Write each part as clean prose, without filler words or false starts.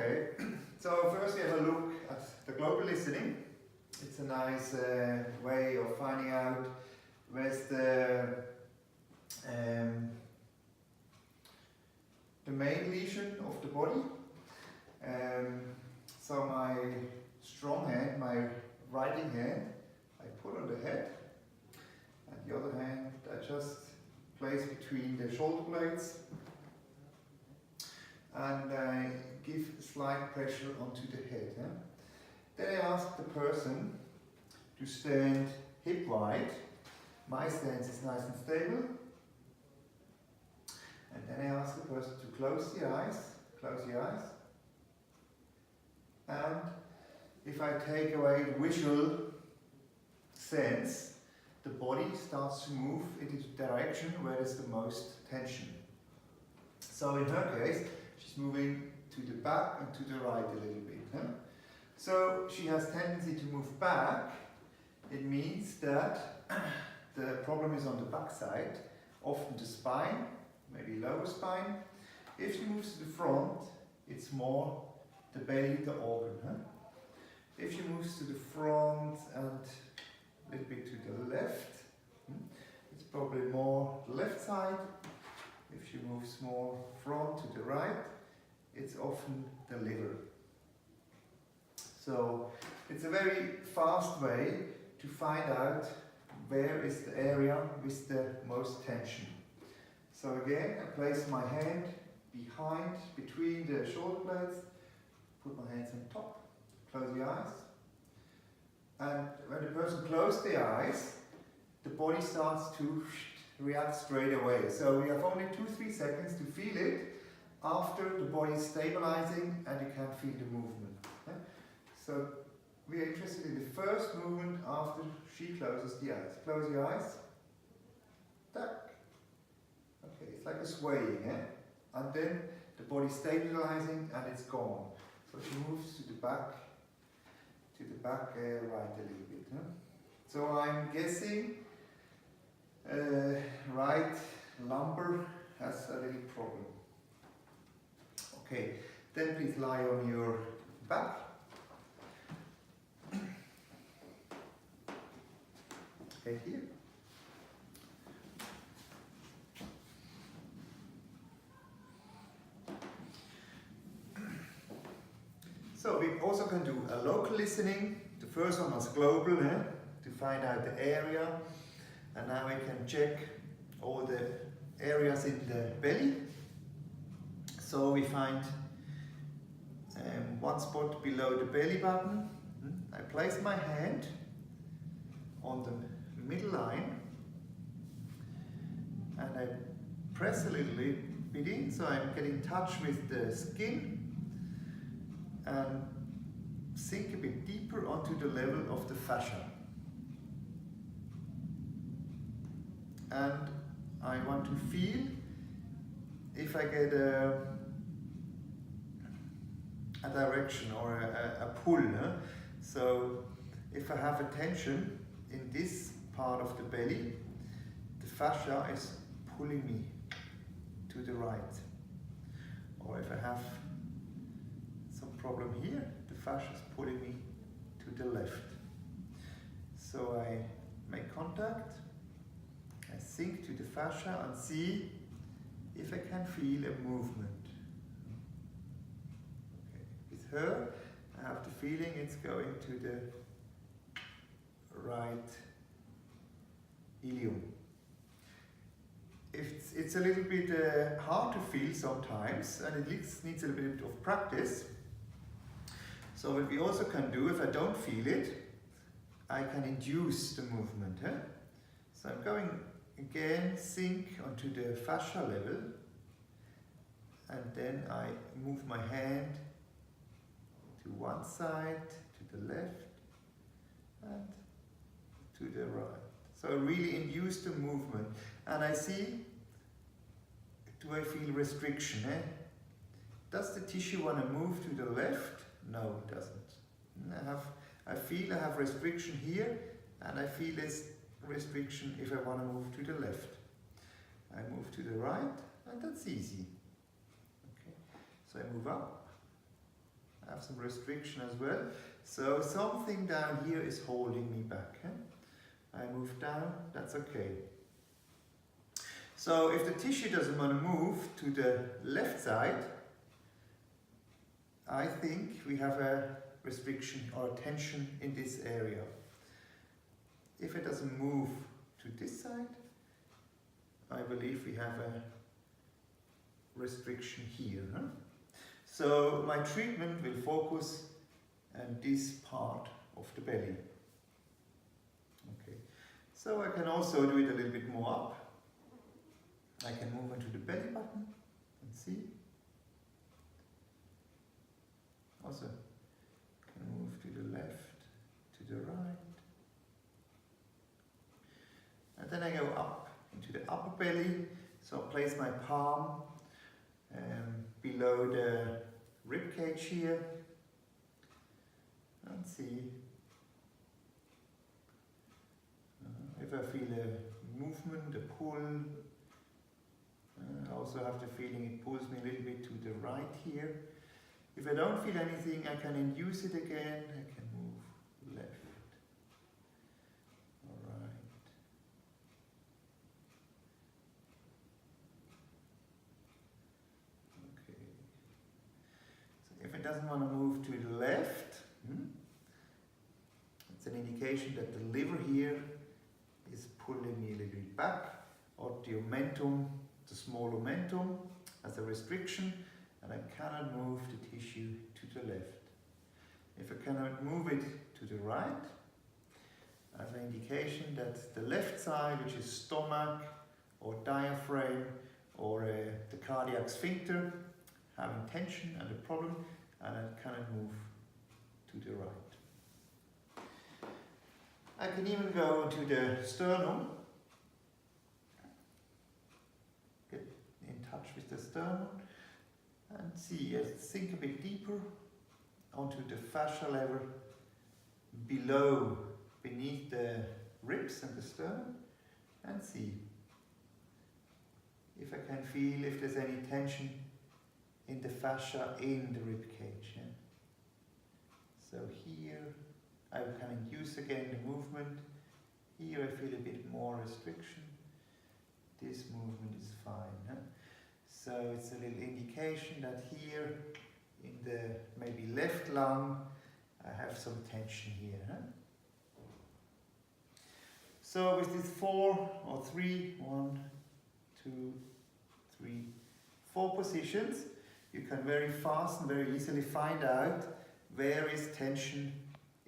Okay, so first we have a look at the global listening. It's a nice way of finding out where's the main lesion of the body. So my strong hand, my writing hand, I put on the head, and the other hand I just place between the shoulder blades, and I give slight pressure onto the head. Then I ask the person to stand hip wide. My stance is nice and stable. And then I ask the person to close the eyes. And if I take away the visual sense, the body starts to move into the direction where there's the most tension. So in her case, she's moving to the back and to the right a little bit. So she has tendency to move back. It means that the problem is on the back side, often the spine, maybe lower spine. If she moves to the front, it's more the belly, the organ. If she moves to the front and a little bit to the left, it's probably more the left side. If she moves more front to the right, it's often the liver. So it's a very fast way to find out where is the area with the most tension. So again, I place my hand between the shoulder blades, put my hands on top, close the eyes. And when the person closes the eyes, the body starts to react straight away. So we have only 2-3 seconds to feel it after the body is stabilizing and you can feel the movement. So we are interested in the first movement after she closes the eyes. Close your eyes. Tack. Okay, it's like a swaying, and then the body stabilizing and it's gone. So she moves to the back right a little bit. So I'm guessing right lumbar has a little problem. Okay, then please lie on your back. Okay, here. So we also can do a local listening. The first one was global, to find out the area. And now we can check all the areas in the belly. So we find one spot below the belly button. I place my hand on the middle line and I press a little bit in, so I'm getting in touch with the skin and sink a bit deeper onto the level of the fascia. And I want to feel if I get a direction or a pull. So if I have a tension in this part of the belly, the fascia is pulling me to the right. Or if I have some problem here, the fascia is pulling me to the left. So I make contact, I sink to the fascia and see if I can feel a movement. Okay. With her, I have the feeling it's going to the right ilium. It's a little bit hard to feel sometimes, and it needs a little bit of practice. So what we also can do, if I don't feel it, I can induce the movement. So I'm going again, sink onto the fascia level, and then I move my hand to one side, to the left, and to the right. So I really induce the movement, and I see, do I feel restriction? Does the tissue want to move to the left? No, it doesn't. I feel I have restriction here, and I feel this restriction if I want to move to the left. I move to the right, and that's easy. Okay. So I move up, have some restriction as well. So something down here is holding me back. I move down, that's okay. So if the tissue doesn't want to move to the left side, I think we have a restriction or a tension in this area. If it doesn't move to this side, I believe we have a restriction here. So my treatment will focus on this part of the belly. Okay. So I can also do it a little bit more up. I can move into the belly button and see. Also can move to the left, to the right. And then I go up into the upper belly. So I place my palm below the rib cage here and see if I feel a movement, a pull. I also have the feeling it pulls me a little bit to the right here. If I don't feel anything, I can induce it again. I can move left. Alright. Okay. So if it doesn't want to move to the left, it's an indication that the liver here is pulling me a little bit back, or the omentum, the small omentum, as a restriction, and I cannot move the tissue to the left. If I cannot move it to the right, as an indication that the left side, which is stomach or diaphragm or the cardiac sphincter, having tension and a problem, and I cannot move to the right. I can even go into the sternum, get in touch with the sternum, and see, sink a bit deeper onto the fascia level beneath the ribs and the sternum, and see if I can feel if there's any tension in the fascia in the rib cage. Yeah? So here I can induce again the movement. Here I feel a bit more restriction. This movement is fine. Huh? So it's a little indication that here in the maybe left lung I have some tension here. Huh? So with these 4 or 3, 1, 2, 3, 4 positions, you can very fast and very easily find out where is tension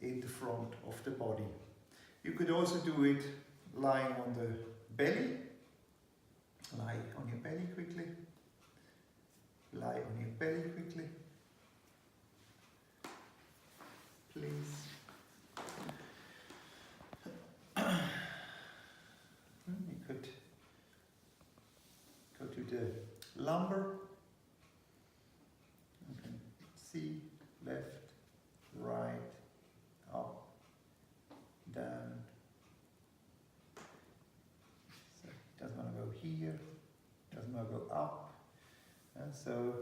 in the front of the body. You could also do it lying on the belly. Lie on your belly quickly. Lie on your belly quickly. Please. You could go to the lumbar. You can see left, right, up, down. So it doesn't want to go here, doesn't want to go up. And so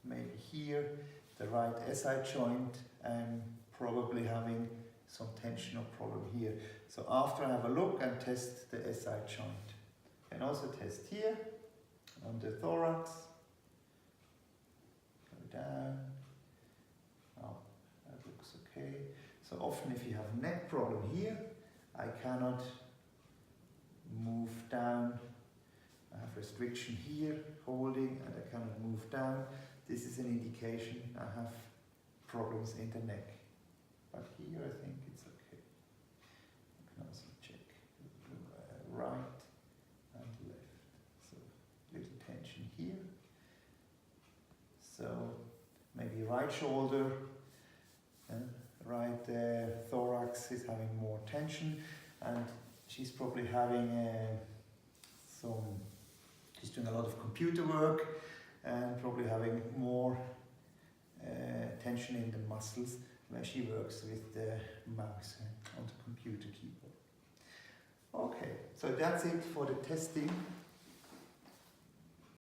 maybe here, the right SI joint, I'm probably having some tension or problem here. So after I have a look and test the SI joint. And also test here on the thorax. Go down, up, that looks okay. So often if you have neck problem here, I cannot move down. I have restriction here, holding, and I cannot move down. This is an indication I have problems in the neck. But here I think it's okay. I can also check right and left. So little tension here. So maybe right shoulder, right thorax is having more tension, and she's probably having she's doing a lot of computer work and probably having more tension in the muscles where she works with the mouse on the computer keyboard. Okay, so that's it for the testing.